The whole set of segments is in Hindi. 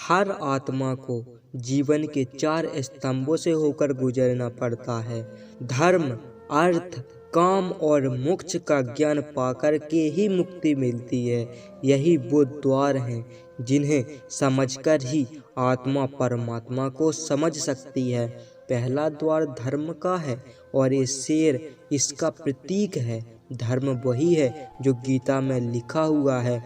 हर आत्मा को जीवन के 4 स्तंभों से होकर गुजरना पड़ता है। धर्म, अर्थ, काम और मोक्ष का ज्ञान पाकर के ही मुक्ति मिलती है। यही वो द्वार हैं जिन्हें समझकर ही आत्मा परमात्मा को समझ सकती है। पहला द्वार धर्म का है और ये शेर इसका प्रतीक है। धर्म वही है जो गीता में लिखा हुआ है।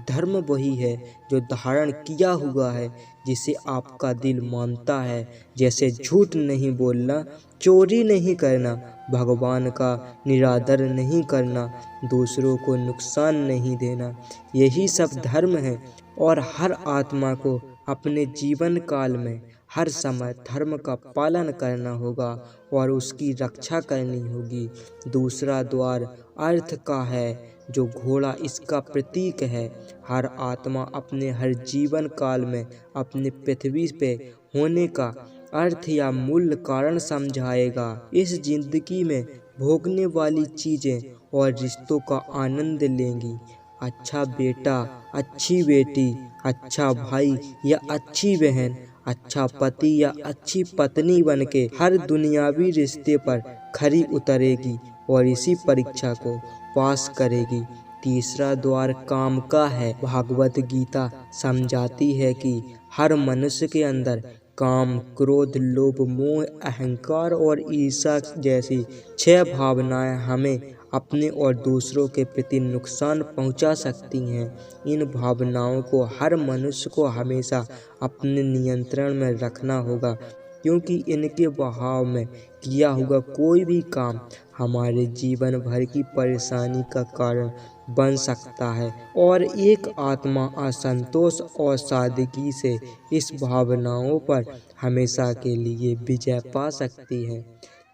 धर्म वही है जो धारण किया हुआ है, जिसे आपका दिल मानता है। जैसे झूठ नहीं बोलना, चोरी नहीं करना, भगवान का निरादर नहीं करना, दूसरों को नुकसान नहीं देना, यही सब धर्म है। और हर आत्मा को अपने जीवन काल में हर समय धर्म का पालन करना होगा और उसकी रक्षा करनी होगी। दूसरा द्वार अर्थ का है, जो घोड़ा इसका प्रतीक है। हर आत्मा अपने हर जीवन काल में अपने पृथ्वी पे होने का अर्थ या मूल कारण समझाएगा। इस जिंदगी में भोगने वाली चीजें और रिश्तों का आनंद लेंगी। अच्छा बेटा, अच्छी बेटी, अच्छा भाई या अच्छी बहन, अच्छा पति या अच्छी पत्नी बनके हर दुनियावी रिश्ते पर खरी उतरेगी और इसी परीक्षा को पास करेगी। तीसरा द्वार काम का है। भागवत गीता समझाती है कि हर मनुष्य के अंदर काम, क्रोध, लोभ, मोह, अहंकार और ईर्ष्या जैसी 6 भावनाएं हमें अपने और दूसरों के प्रति नुकसान पहुंचा सकती हैं। इन भावनाओं को हर मनुष्य को हमेशा अपने नियंत्रण में रखना होगा, क्योंकि इनके बहाव में किया हुआ कोई भी काम हमारे जीवन भर की परेशानी का कारण बन सकता है। और एक आत्मा असंतोष और सादगी से इस भावनाओं पर हमेशा के लिए विजय पा सकती है।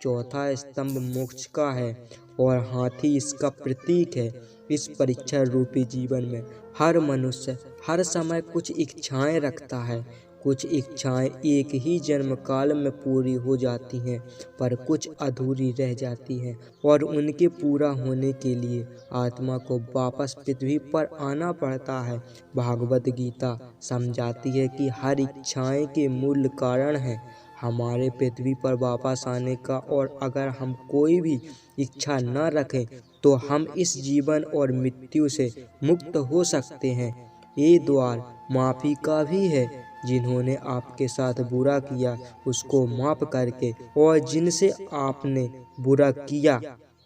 चौथा स्तंभ मोक्ष का है और हाथी इसका प्रतीक है। इस परीक्षा रूपी जीवन में हर मनुष्य हर समय कुछ इच्छाएं रखता है। कुछ इच्छाएं एक ही जन्म काल में पूरी हो जाती हैं, पर कुछ अधूरी रह जाती हैं और उनके पूरा होने के लिए आत्मा को वापस पृथ्वी पर आना पड़ता है। भागवत गीता समझाती है कि हर इच्छाएं के मूल कारण है हमारे पृथ्वी पर वापस आने का, और अगर हम कोई भी इच्छा न रखें तो हम इस जीवन और मृत्यु से मुक्त हो सकते हैं। ये द्वार माफ़ी का भी है। जिन्होंने आपके साथ बुरा किया उसको माफ़ करके, और जिनसे आपने बुरा किया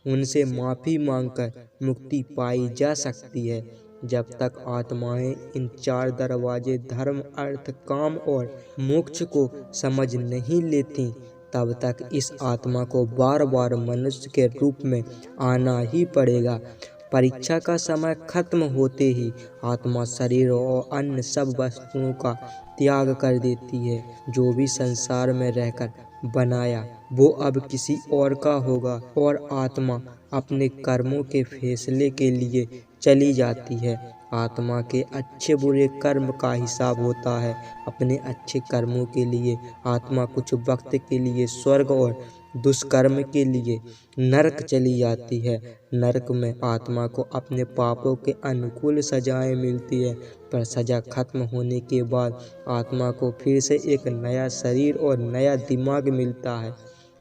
उनसे माफ़ी मांगकर मुक्ति पाई जा सकती है। जब तक आत्माएं इन 4 दरवाजे धर्म, अर्थ, काम और मोक्ष को समझ नहीं लेती, तब तक इस आत्मा को बार बार मनुष्य के रूप में आना ही पड़ेगा। परीक्षा का समय खत्म होते ही आत्मा शरीर और अन्य सब वस्तुओं का त्याग कर देती है। जो भी संसार में रहकर बनाया वो अब किसी और का होगा, और आत्मा अपने कर्मों के फैसले के लिए चली जाती है। आत्मा के अच्छे बुरे कर्म का हिसाब होता है। अपने अच्छे कर्मों के लिए आत्मा कुछ वक्त के लिए स्वर्ग और दुष्कर्म के लिए नरक चली जाती है। नरक में आत्मा को अपने पापों के अनुकूल सजाएं मिलती है, पर सजा खत्म होने के बाद आत्मा को फिर से एक नया शरीर और नया दिमाग मिलता है।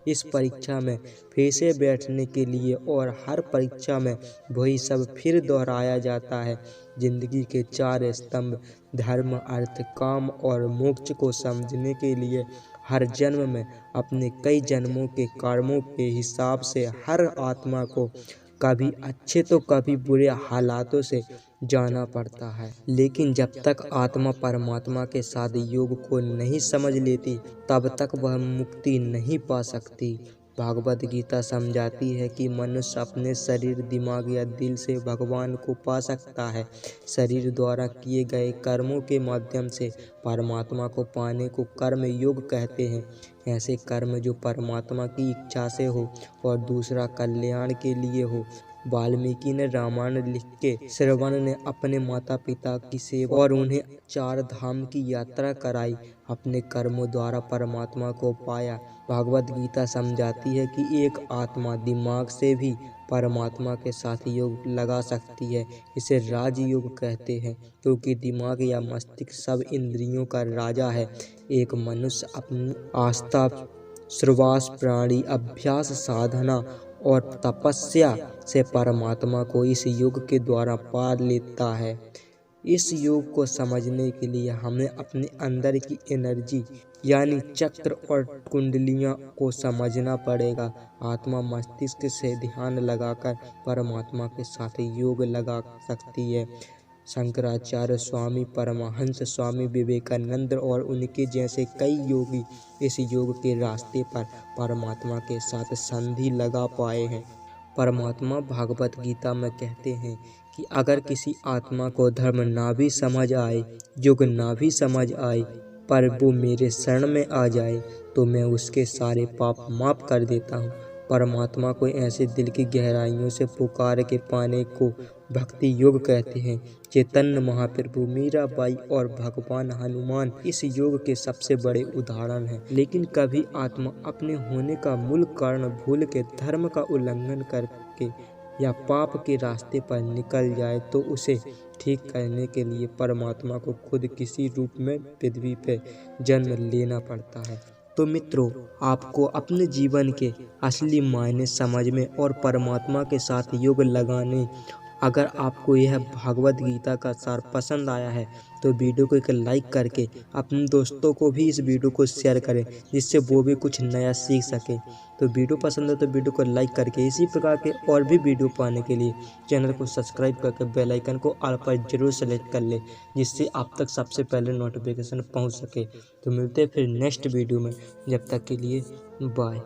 इस परीक्षा में फिर से बैठने के लिए, और हर परीक्षा में वही सब फिर दोहराया जाता है। जिंदगी के 4 स्तंभ धर्म, अर्थ, काम और मोक्ष को समझने के लिए हर जन्म में अपने कई जन्मों के कर्मों के हिसाब से हर आत्मा को कभी अच्छे तो कभी बुरे हालातों से जाना पड़ता है। लेकिन जब तक आत्मा परमात्मा के साथ योग को नहीं समझ लेती, तब तक वह मुक्ति नहीं पा सकती। भागवत गीता समझाती है कि मनुष्य अपने शरीर, दिमाग या दिल से भगवान को पा सकता है। शरीर द्वारा किए गए कर्मों के माध्यम से परमात्मा को पाने को कर्म योग कहते हैं। ऐसे कर्म जो परमात्मा की इच्छा से हो और दूसरा कल्याण के लिए हो, वाल्मीकि ने रामायण लिख के श्रवण ने अपने माता पिता की सेवा और उन्हें 4 धाम की यात्रा कराई, अपने कर्मों द्वारा परमात्मा को पाया। भगवत गीता समझाती है कि एक आत्मा दिमाग से भी परमात्मा के साथ योग लगा सकती है। इसे राजयोग कहते हैं, क्योंकि दिमाग या मस्तिष्क सब इंद्रियों का राजा है। एक मनुष्य अपनी आस्था, श्वास, प्राणी, अभ्यास, साधना और तपस्या से परमात्मा को इस योग के द्वारा पा लेता है। इस योग को समझने के लिए हमें अपने अंदर की एनर्जी यानी चक्र और कुंडलियां को समझना पड़ेगा। आत्मा मस्तिष्क से ध्यान लगाकर परमात्मा के साथ योग लगा सकती है। शंकराचार्य, स्वामी परमहंस, स्वामी विवेकानंद और उनके जैसे कई योगी इस योग के रास्ते पर परमात्मा के साथ संधि लगा पाए हैं। परमात्मा भागवत गीता में कहते हैं कि अगर किसी आत्मा को धर्म ना भी समझ आए, योग ना भी समझ आए, पर वो मेरे शरण में आ जाए तो मैं उसके सारे पाप माफ कर देता हूँ। परमात्मा को ऐसे दिल की गहराइयों से पुकार के पाने को भक्ति योग कहते हैं। चैतन्य महाप्रभु, मीराबाई और भगवान हनुमान इस योग के सबसे बड़े उदाहरण हैं। लेकिन कभी आत्मा अपने होने का मूल कारण भूल के धर्म का उल्लंघन करके या पाप के रास्ते पर निकल जाए तो उसे ठीक करने के लिए परमात्मा को खुद किसी रूप में पृथ्वी पे जन्म लेना पड़ता है। तो मित्रों, आपको अपने जीवन के असली मायने समझ में और परमात्मा के साथ योग लगाने, अगर आपको यह भागवत गीता का सार पसंद आया है तो वीडियो को एक लाइक करके अपने दोस्तों को भी इस वीडियो को शेयर करें, जिससे वो भी कुछ नया सीख सके। तो वीडियो पसंद है तो वीडियो को लाइक करके इसी प्रकार के और भी वीडियो पाने के लिए चैनल को सब्सक्राइब करके बेल आइकन को ऑल पर जरूर सेलेक्ट कर ले, जिससे आप तक सबसे पहले नोटिफिकेशन पहुंच सके। तो मिलते हैं फिर नेक्स्ट वीडियो में, जब तक के लिए बाय।